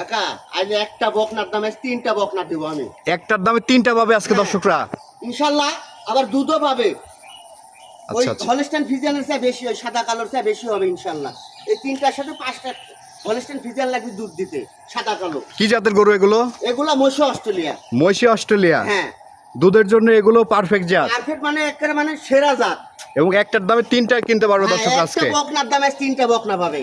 কাকা আজ একটা বকনার দামে তিনটা বকনা দেবো আমি। একটার দামে তিনটা পাবে আজকে দর্শকরা ইনশাল্লাহ। আবার দুধও পাবে। ওই আচ্ছা আচ্ছা হলস্টাইন ফ্রিজিয়ানের চেয়ে বেশি, ওই সাদা কালোর চেয়ে বেশি হবে ইনশাল্লাহ। এই তিনটার সাথে 5টা হলস্টাইন ফ্রিজিয়ান লাগবে দুধ দিতে, সাদা কালো। কি জাতের গরু এগুলো? এগুলা মহিষ অস্ট্রেলিয়া। মহিষী অস্ট্রেলিয়া। হ্যাঁ, দুধের জন্য এগুলো পারফেক্ট জাত, পারফেক্ট মানে একেবারে মানে সেরা জাত। এবং একটার দামে তিনটা কিনতে পারবে দর্শক একটা আজকে। বকনার দামে তিনটা বকনা পাবে।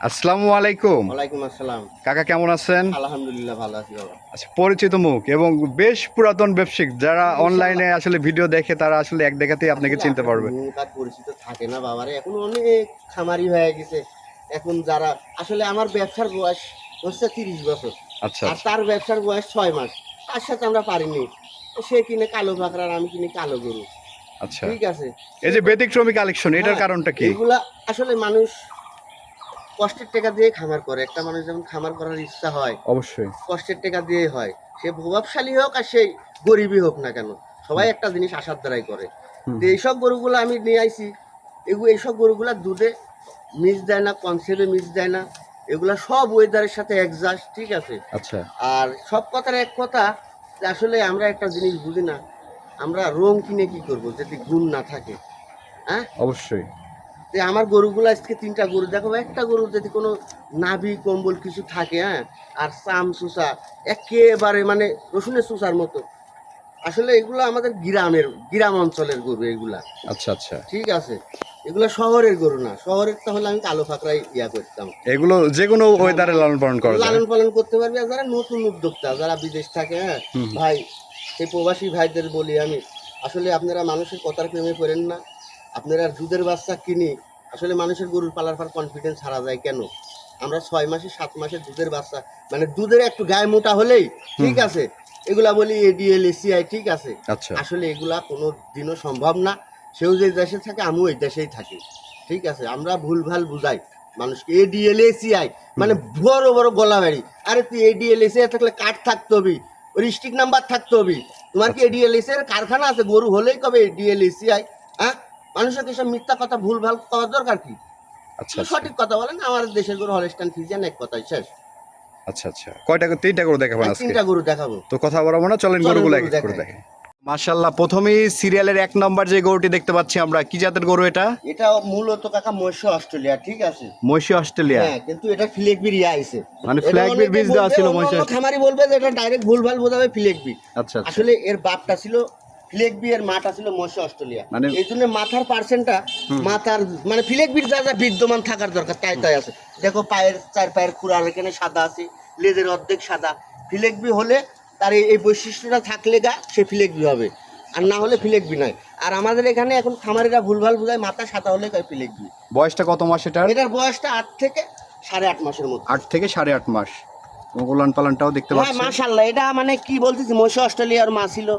আসসালামু আলাইকুম। ওয়ালাইকুম আসসালাম। কাকা কেমন আছেন? আলহামদুলিল্লাহ ভালো আছি বাবা। আচ্ছা, পরিচিত মুখ এবং বেশ পুরাতন ব্যবসায়িক যারা অনলাইনে আসলে ভিডিও দেখে তারা আসলে এক দেখাতেই আপনাকে চিনতে পারবে। মুখ আর পরিচিত থাকে না বাবারে, এখন অনেক খামারি হয়ে গেছে। এখন যারা আসলে আমার ব্যবসার বয়স হচ্ছে 30 বছর, আচ্ছা আর তার ব্যবসার বয়স 6 মাস। তার সাথে আমরা পারিনি। সে কিনে কালো বাকরা আর আমি কিনে কালো গরু। আচ্ছা, ঠিক আছে। এই যে ব্যতিক্রমী কালেকশন, এটার কারণটা কি? এগুলা আসলে মানুষ কষ্টের টাকা দিয়ে খামার করে। একটা মানুষ যখন খামার করার ইচ্ছা হয় অবশ্যই কষ্টের টাকা দিয়ে হয়। সে প্রভাবশালী হোক আর সেই গরিবই হোক না কেন, সবাই একটা জিনিস আশার দ্বারাই করে। তো এইসব গরুগুলো আমি নিয়ে আইছি। এইসব গরুগুলা দুধে মিস দেয় না, কনসেপ্টে মিস দেয় না। এগুলা সব ওয়েদারের সাথে অ্যাডজাস্ট। ঠিক আছে। আচ্ছা আর সব কথার এক কথা, যে আসলে আমরা একটা জিনিস বুঝি না, আমরা রং কিনে কি করব যদি গুণ না থাকে। হ্যাঁ, অবশ্যই। যে আমার গরুগুলো আজকে 3টা গরু দেখো, একটা গরু যদি কোনো নাভি কম্বল কিছু থাকে, হ্যাঁ, আর চাম চুষা একেবারে মানে রসুনের চুষার মতো। আসলে এগুলো আমাদের গ্রাম অঞ্চলের গরু এগুলা। আচ্ছা আচ্ছা, ঠিক আছে। এগুলো শহরের গরু না। শহরের তাহলে আমি কালো ফাকরাই করতাম। এগুলো যে কোনো ওয়েদারে লালন পালন করা যায়। লালন পালন করতে পারবে। আর যারা নতুন উদ্যোক্তা, যারা বিদেশ থাকে, হ্যাঁ ভাই, সেই প্রবাসী ভাইদের বলি আমি, আসলে আপনারা মানুষের কথার প্রেমে পড়েন না। আপনারা দুধের বাচ্চা কিনি, আসলে মানুষের গরুর পালার পর কনফিডেন্স হারা যায় কেন? আমরা 6 মাসে 7 মাসের দুধের বাচ্চা, মানে দুধের একটু গায়ে মোটা হলেই ঠিক আছে এগুলা বলি এডিএল এসিআই। ঠিক আছে। আচ্ছা, আসলে এগুলা কোনো দিনও সম্ভব না। সেও যে দেশে থাকে, আমিও এই দেশেই থাকি। ঠিক আছে। আমরা ভুলভাল বুঝাই মানুষকে। এডিএল এসিআই মানে বড় বড় গলা বাড়ি। আরে তুই এডিএল এসিআই থাকলে কার্ড থাকতে হবে, রিস্ট্রিক্ট নাম্বার থাকতে হবে। তোমার কি এডিএল এসিআই এর কারখানা আছে? গরু হলেই কবে এডিএল এসিআই? হ্যাঁ, মানুষের সব মিথ্যা কথা ভুলভাল করার দরকার কি? আচ্ছা সঠিক কথা বলেন। আমার দেশের গরু হলস্টাইন ফ্রিজিয়ান, এক কথাই শেষ। আচ্ছা আচ্ছা, কয়টা তিনটা গরু দেখাবেন আজকে? 3টা গরু দেখাবো। তো কথা বলবো না, চলেন গরুগুলো এক এক করে দেখেন। মাশাআল্লাহ, প্রথমেই সিরিয়ালের 1 নম্বর যে গরুটি দেখতে পাচ্ছি আমরা, কি জাতের গরু এটা? এটা মূলত কাকা মহিষ অস্ট্রেলিয়া। ঠিক আছে। মহিষী অস্ট্রেলিয়া। হ্যাঁ, কিন্তু এটা ফ্লেগবি আইছে। মানে ফ্ল্যাগবির বীজ দেওয়া ছিল মহিষের। খামারি বলবে যে এটা ডাইরেক্ট ভুলভাল বোঝাবে ফ্লেগবি। আচ্ছা আচ্ছা, আসলে এর বাপটা ছিল ফ্লেগবি, এর মাটা ছিল মহিষ অস্ট্রেলিয়া। মানে এই জন্য মাথার পার্সেন্টটা, মাথার মানে ফ্লেগবির যা যা বিদ্যমান থাকার দরকার তাই তাই আছে। দেখো পায়ের 4 পায়ের খুরার এখানে সাদা আছে, লেজের অর্ধেক সাদা। ফ্লেগবি হলে তার এই বৈশিষ্ট্যটা থাকলে গা সে ফ্লেগবি হবে, আর না হলে ফ্লেগবি নয়। আর আমাদের এখানে এখন খামারিরা ভুলভাল বোঝায় মাথা সাদা হলে কয় ফ্লেগবি। বয়সটা কত মাস এটার? এটার বয়সটা 8 থেকে 8.5 মাসের মতো। 8 থেকে 8.5 মাস। ওলান পালানটাও দেখতে হ্যাঁ পাচ্ছেন। মাশাআল্লাহ। এটা মানে কি বলতেছি, মহিষ অস্ট্রেলিয়ার মা ছিল।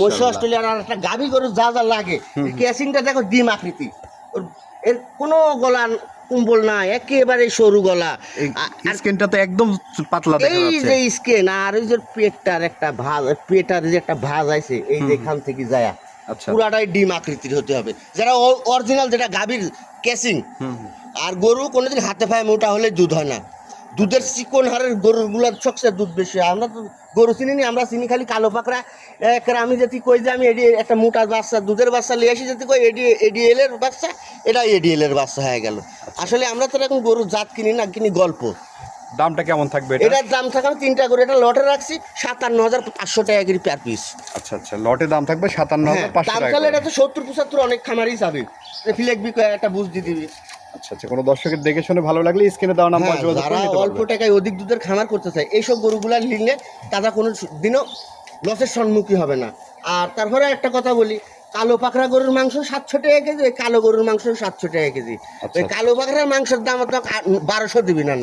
মহিষ অস্ট্রেলিয়ার আর একটা গাভী গরু যা যা লাগে, কেসিংটা দেখো ডিম আকৃতি। এর কোনো গলা কুম্বল না, একেবারে সরু গলা। স্কিনটা তো একদম পাতলা দেখা এই যাচ্ছে। যে স্কেন আর ওই যে পেটটার একটা ভাঁজ, পেটার যে একটা ভাঁজ আছে এই যে এখান থেকে যায়, আচ্ছা, পুরাটাই ডিম আকৃতির হতে হবে, যারা অরিজিনাল যেটা গাভীর কেসিং। আর গরু কোনোদিন হাতে পায়ে মোটা হলে দুধ হয় না। দুধের চিকন হারের গরুগুলোর সবচেয়ে দুধ বেশি হয়। আমরা তো গরু চিনি নি, আমরা চিনি খালি কালো পাকড়া। আমি যদি কই যে আমি একটা মোটা বাচ্চা দুধের বাচ্চা নিয়ে আসি, যদি কই এডিএল এর বাচ্চা, এটা এডিএল এর বাচ্চা হয়ে গেল। আসলে আমরা তো এখন গরুর জাত কিনি না, কিনি গল্প। দামটা কেমন থাকবে এটা? এটার দাম থাকে, আমি 3টা গরু এটা লটে রাখছি 57,500 টাকা করে পার পিস। আচ্ছা আচ্ছা, লটে দাম থাকবে 57,500 দাম টাকা। তাহলে এটা তো 70-75 অনেক খামারই যাবে। ফিলেকবি একটা বুঝ দিয়ে দিবি। আচ্ছা আচ্ছা, কোনো দর্শকের দেখে শুনে ভালো লাগলে স্ক্রিনে দেওয়া নাম্বার যোগাযোগ করে যারা নিতে অল্প পারবেন। টাকায় অধিক দুধের খামার করতে চায়, এইসব গরুগুলা নিলে তারা কোনো দিনও লসের সম্মুখীন হবে না। আর তারপরে একটা কথা বলি, কালো পাকড়া গরুর মাংস 700 টাকা কেজি, কালো গরুর মাংস 700 টাকা কেজি। ওই কালো পাকড়ার মাংসের দাম তো 1200 দিবি না।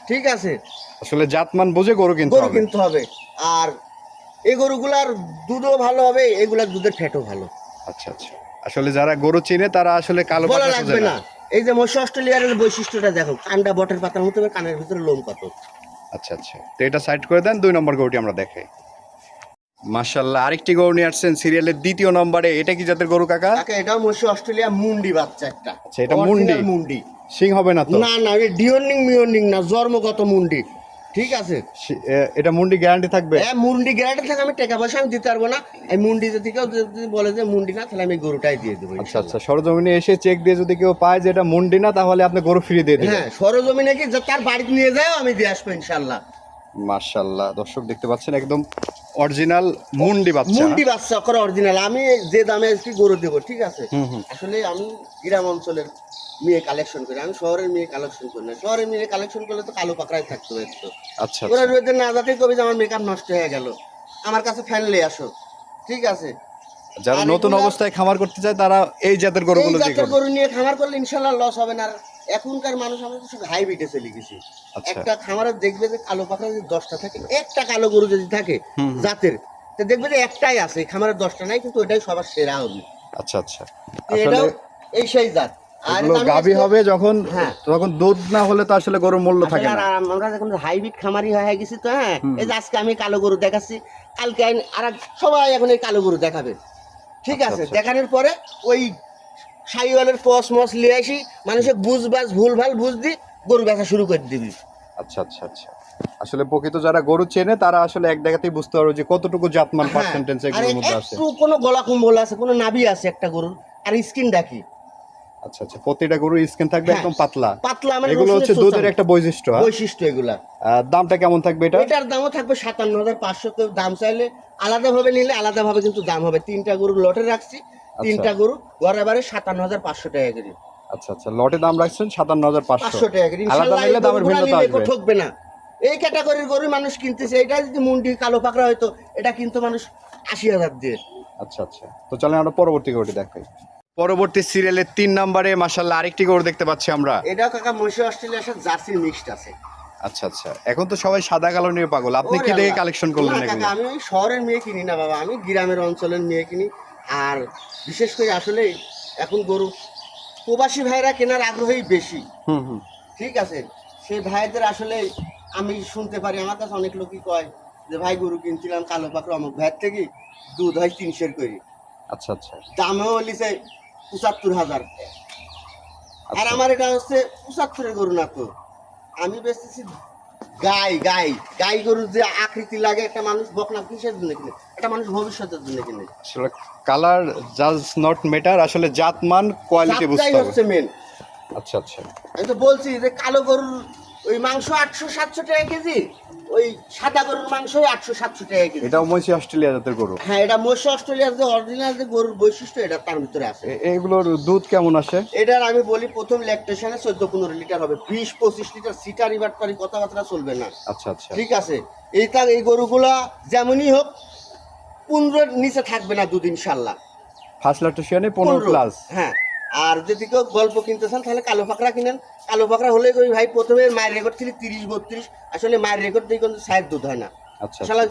ঠিক আছে। আসলে জাতমান বুঝে গরু কিনতে হবে। আর এই গরুগুলার দুধও ভালো হবে, এগুলার দুধের ফ্যাটও ভালো। আচ্ছা আচ্ছা, আসলে যারা গরু চিনে তারা আসলে কালো বলা পাকড়া লাগবে না। এই যে মহিষ অস্ট্রেলিয়ার বৈশিষ্ট্যটা দেখো, কানটা বটের পাতার মতো, কানের ভিতরে লোম কত। আচ্ছা আচ্ছা, তো এটা সাইড করে দেন। 2 নম্বর গরুটি আমরা দেখাই। মাশাআল্লাহ, আরেকটি গরু নিয়ে আসছেন সিরিয়ালের 2য় নম্বরে। এটা কি জাতের গরু কাকা? কাকা এটাও মহিষ অস্ট্রেলিয়া মুন্ডি বাচ্চা একটা। আচ্ছা, এটা মুন্ডি। মুন্ডি সিং হবে না তো? না না, এটা ডিওর্নিং মিওর্নিং না, জন্মগত মুন্ডি। ঠিক আছে, এটা মুন্ডি গ্যারান্টি থাকবে? হ্যাঁ মুন্ডি গ্যারান্টি থাকে, আমি টাকা পয়সা আমি দিতে পারবো না। এই মুন্ডি যদি কেউ যদি বলে যে মুন্ডি না, তাহলে আমি গরুটাই দিয়ে দেবো। আচ্ছা আচ্ছা, সরজমিনে এসে চেক দিয়ে যদি কেউ পায় যে এটা মুন্ডি না, তাহলে আপনি গরু ফ্রি দিয়ে দিবেন? হ্যাঁ সরজমিনে কি তার বাড়িতে নিয়ে যাও, আমি দিয়ে আসবো ইনশাল্লাহ। মাশাআল্লাহ, দর্শক দেখতে পাচ্ছেন একদম অরিজিনাল মুন্ডি বাচ্চা। মুন্ডি বাচ্চা করে অরিজিনাল। আমি যে দামে আজকে গরু দেবো, ঠিক আছে, আসলে আমি গ্রাম অঞ্চলের মেয়ে কালেকশন করি, আমি শহরের মেয়ে কালেকশন করি না। শহরের মেয়ে কালেকশন করলে তো কালো পাকড়াই থাকতে হবে একটু। আচ্ছা ওরা আচ্ছা, রোদের না যাতে কবি যে আমার মেকআপ নষ্ট হয়ে গেল, আমার কাছে ফ্যানলে আসো, ঠিক আছে। যারা আর নতুন এগুলা- অবস্থায় খামার করতে চায় তারা এই জাতের এই গরুগুলো দিয়ে জাতের করবে। গরু নিয়ে খামার করলে ইনশাল্লাহ লস হবে না। আর এখনকার মানুষ, আমরা তো সব হাইব্রিডে চলে গেছি। আচ্ছা। একটা খামারে দেখবে যে কালো পাকড়া যদি 10টা থাকে, একটা কালো গরু যদি থাকে জাতের, তো দেখবে যে একটাই আছে, খামারের 10টা নাই, কিন্তু ওটাই সবার সেরা হবে। আচ্ছা আচ্ছা, তো এটাও এই সেই জাত। আর এগুলো আমি গাভী আজকে- হবে যখন, হ্যাঁ। তখন দুধ না হলে তো আসলে গরুর মূল্য থাকে আসলে না। আর আমরা যখন হাইব্রিড খামারি হয়ে গেছি তো, হ্যাঁ, এই যে আজকে আমি কালো গরু দেখাচ্ছি, কালকে আর সবাই এখন এই কালো গরু দেখাবে, ঠিক আচ্ছা, আছে। আচ্ছা। দেখানোর পরে ওই সাইওয়ালের পস মস লিয়ে আসি, মানুষের বুঝবাস ভুল ভাল বুঝ দি গরু বেচা শুরু করে দিবি। আচ্ছা আচ্ছা আচ্ছা, আসলে প্রকৃত যারা গরু চেনে তারা আসলে এক দেখাতেই বুঝতে পারবে যে কতটুকু জাতমান হ্যাঁ, পার্সেন্টেজ আর এগুলোর মধ্যে আছে। একটু কোনো গলা কুম্বল আছে, কোনো নাভি আছে একটা গরুর, আর স্কিন ডাকি আচ্ছা আচ্ছা, প্রতিটা গরুর স্কিন থাকবে হ্যাঁ, একদম পাতলা। পাতলা, মানে এগুলো হচ্ছে রসুনের দুধের চোষা। একটা বৈশিষ্ট্য। হ্যাঁ? বৈশিষ্ট্য এগুলা। দামটা কেমন থাকবে এটা? এটার দামও থাকবে 57,500। কেউ দাম চাইলে আলাদাভাবে নিলে আলাদাভাবে কিন্তু দাম হবে। 3টা গরু লটে রাখছি, 3টা গরু ঘরে বারে 57,500 টাকা করে। আচ্ছা আচ্ছা, লটে দাম রাখছেন 57,500 500 টাকা করে। আলাদা ইনশাআল্লাহ নিলে এই দামের গরুগুলা ভিন্নতা নিলে আসবে। কেউ ঠকবে না। এই ক্যাটাগরির গরু মানুষ কিনতেছে। এটা যদি মুন্ডি কালো পাকড়া হয়তো, এটা কিন্তু মানুষ 80,000 দিয়ে। আচ্ছা আচ্ছা, তো চলেন আমরা পরবর্তী গরুটি দেখাই। পরবর্তী সিরিয়ালের 3 নম্বরে মাশাআল্লাহ আরেকটি গরু দেখতে পাচ্ছি আমরা। এটাও কাকা মহিষী অস্ট্রেলিয়ার সাথে জার্সির মিক্সড আছে। আচ্ছা আচ্ছা, এখন তো সবাই সাদা কালো নিয়ে পাগল, আপনি কি ওরে দেখে আল্লাহ। কালেকশন করলেন না কাকা, এগুলো? আমি ওই শহরের মেয়ে কিনি না বাবা, আমি গ্রামের অঞ্চলের মেয়ে কিনি। আর বিশেষ করে আসলে এখন গরু প্রবাসী ভাইরা কেনার আগ্রহই বেশি, হুম হুম, ঠিক আছে। সেই ভাইদের আসলে আমি শুনতে পারি, আমার কাছে অনেক লোকই কয় যে ভাই গরু কিনছিলাম কালো পাকড়া অমুক ভাইয়ের থেকে, দুধ হয় 300 করে, আচ্ছা আচ্ছা দামেও লিছে 75,000। আর আচ্ছা। আমার এটা হচ্ছে 75-এর গরু না তো, আমি বেচতেছি গাই গাই গাই গরুর যে আকৃতি লাগে, একটা মানুষ বকনা কিসের জন্য কিনে, একটা মানুষ ভবিষ্যতের জন্য কিনে। আসলে কালার জাজ নট ম্যাটার, আসলে জাতমান কোয়ালিটি বুঝতে জাতটাই হবে। হচ্ছে মেন। আচ্ছা আচ্ছা, আমি তো বলছি যে কালো গরুর ওই মাংস 800-700 টাকা কেজি, ওই সাদা গরুর মাংস 800-700 টাকা কেজি। এটাও মহিষী অস্ট্রেলিয়া জাতের গরু। হ্যাঁ, এটা মহিষ অস্ট্রেলিয়ার যে অরিজিনাল যে গরুর বৈশিষ্ট্য, এটা তার ভিতরে আছে। এগুলোর দুধ কেমন আসে? এটার আমি বলি প্রথম ল্যাকটেশনে 14-15 লিটার হবে, 20-25 লিটার। সিটার রিবারটারি কথাবার্তা চলবে না, আচ্ছা আচ্ছা, ঠিক আছে। এই গরুগুলা যেমনই হোক 15-এর নিচে থাকবে না দুধ ইনশাল্লাহ। ফার্স্ট ল্যাকটেশনে 15 প্লাস। হ্যাঁ, আর যদি কেউ গল্প কিনতে চান তাহলে কালো পাকড়া কিনেন। কালো পাকড়া হলে কই ভাই, প্রথমে মায়ের রেকর্ড ছিল 30-32, আসলে মায়ের রেকর্ড দিয়ে কিন্তু সাইড দুধ হয় না। আচ্ছা আসলে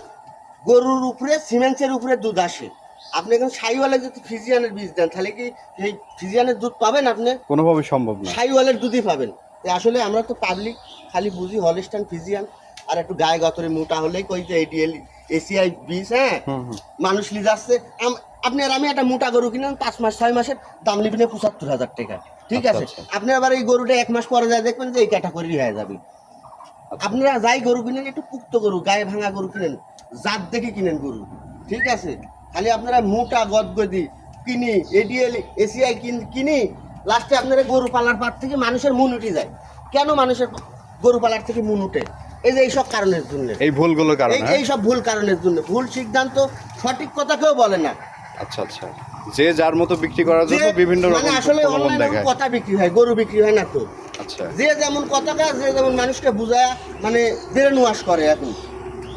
গরুর উপরে সিমেন্সের উপরে দুধ আসে। আপনি এখন সাইওয়ালে যদি ফিজিয়ানের বীজ দেন, তাহলে কি এই ফিজিয়ানের দুধ পাবেন আপনি? কোনোভাবে সম্ভব না। সাইওয়ালের দুধই পাবেন। তাই আসলে আমরা তো পাবলিক খালি বুঝি হলিস্টান ফিজিয়ান, আর একটু গায়ে গতরে মোটা হলেই কই যে এডিএল এসিআই বীজ। হ্যাঁ, মানুষ লি যাচ্ছে। আপনি আর আমি একটা মোটা গরু কিনেন 5 মাস 6 মাসের দাম নিবেন 75,000 টাকা, ঠিক আচ্ছা, আছে। আচ্ছা। আপনি আবার এই গরুটা 1 মাস পরে যায় দেখবেন যে এই ক্যাটাগরি হয়ে যাবে। আচ্ছা। আপনারা যাই গরু কিনেন, একটু পুক্ত গরু, গায়ে ভাঙা গরু কিনেন, জাত দেখে কিনেন গরু, ঠিক আছে। খালি আপনারা মোটা গদগদি কিনি, এডিএল এসিআই কিনি, লাস্টে আপনারা গরু পালার পার থেকে মানুষের মন উঠে যায়। কেন মানুষের গরু পালার থেকে মন উঠে? এই যে এইসব কারণের জন্য, এই ভুলগুলোর কারণে। এই সব ভুল কারণের জন্য, ভুল সিদ্ধান্ত, সঠিক কথা কেউ বলে না। আচ্ছা আচ্ছা, যে যার মতো বিক্রি করার জন্য যে- বিভিন্ন রকম মানে আসলে প্রলোভন অনলাইনে দেখায়। কথা বিক্রি হয়, গরু বিক্রি হয় না তো। আচ্ছা যে যেমন কথা কয়, যে যেমন মানুষকে বুঝায়, মানে ব্রেন ওয়াশ করে এখন।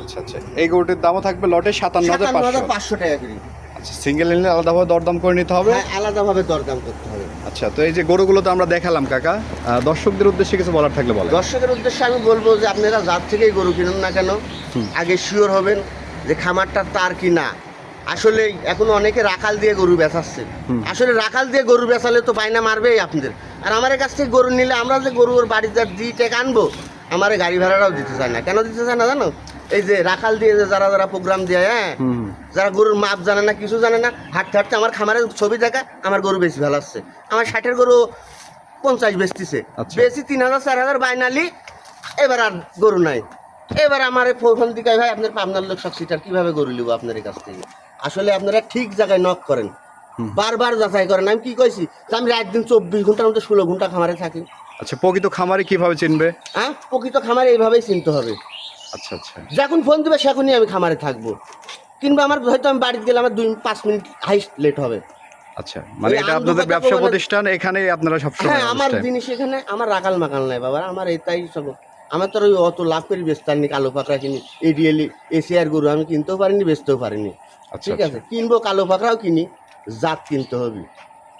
আচ্ছা আচ্ছা, এই গরুটির দামও থাকবে লটে 57,500। 57,500 টাকা করে। আচ্ছা, সিঙ্গেল নিলে আলাদাভাবে দরদাম করে নিতে হবে। হ্যাঁ, আলাদাভাবে দরদাম করতে হবে। আচ্ছা, তো এই যে গরুগুলো তো আমরা দেখালাম কাকা, দর্শকদের উদ্দেশ্যে কিছু বলার থাকলে বলেন। দর্শকের উদ্দেশ্যে আমি বলবো যে আপনারা যার থেকেই গরু কিনুন না কেন, আগে শিওর হবেন যে খামারটা তার কি না। আসলে এখন অনেকে রাখাল দিয়ে গরু বেচাচ্ছে। আসলে রাখাল দিয়ে গরু বেচালে তো বাইনা মারবেই আপনাদের। আর আমার কাছ থেকে গরু নিলে, আমরা যে গরুর বাড়িতে দিয়ে টাকা আনবো, আমার গাড়ি ভাড়াটাও দিতে চায় না। কেন দিতে চায় না জানো? এই যে রাখাল দিয়ে যে যারা প্রোগ্রাম দেয়, হ্যাঁ, যারা গরুর মাপ জানে না, কিছু জানে না, হাঁটতে হাঁটতে আমার খামারের ছবি দেখা আমার গরু বেশি ভালো আসছে। আমার 60-এর গরু 50 বেচতিছে, আচ্ছা। বেশি 3,000 4,000 বাইনালি, এবার আর গরু নাই। এবার আমার ফোন দিকে ভাই আপনার পাবনার লোক সাক্ষীটার কিভাবে গরু লিব আপনার কাছ থেকে। আসলে আপনারা ঠিক জায়গায় নক করেন, বারবার যাচাই করেন। আমি কি কইছি যে আমি রাত দিন 24 ঘন্টার মধ্যে 16 ঘন্টা খামারে থাকি। আচ্ছা, প্রকৃত খামারে কিভাবে চিনবে? হ্যাঁ, প্রকৃত খামারে এইভাবেই চিনতে হবে। আচ্ছা আচ্ছা, যখন ফোন দিবে সেখনই আমি খামারে থাকবো, কিংবা আমার হয়তো আমি বাড়িতে গেলে আমার 2-5 মিনিট হাইস্ট লেট হবে। আচ্ছা, মানে এই এটা আপনাদের আন্দোলনটা ব্যবসা মানে- প্রতিষ্ঠান, এখানে আপনারা সবসময় হ্যাঁ, আমার অবস্থায়। জিনিস এখানে আমার রাখাল মাকাল নাই বাবা, আমার এটাই সব। আমার তো আর ওই অত লাভ করে বেচতে পারিনি, কালো পাকড়া কিনি, এডিএলি এশিয়ার গরু আমি কিনতেও পারিনি, বেচতেও পারিনি। আচ্ছা, ঠিক আছে, কিনবো কালো পাকড়াও কিনি, জাত কিনতে হবে।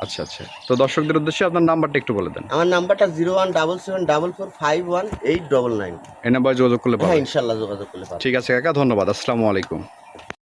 আচ্ছা আচ্ছা, তো দর্শকদের উদ্দেশ্যে আপনার নাম্বারটা একটু বলে দেন। আমার নাম্বারটা 01774451899। এই নাম্বারে যোগাযোগ করলে হ্যাঁ, পাবেন। ইনশাল্লাহ যোগাযোগ করলে পাবো। ঠিক আছে কাকা, ধন্যবাদ। আসসালামু আলাইকুম।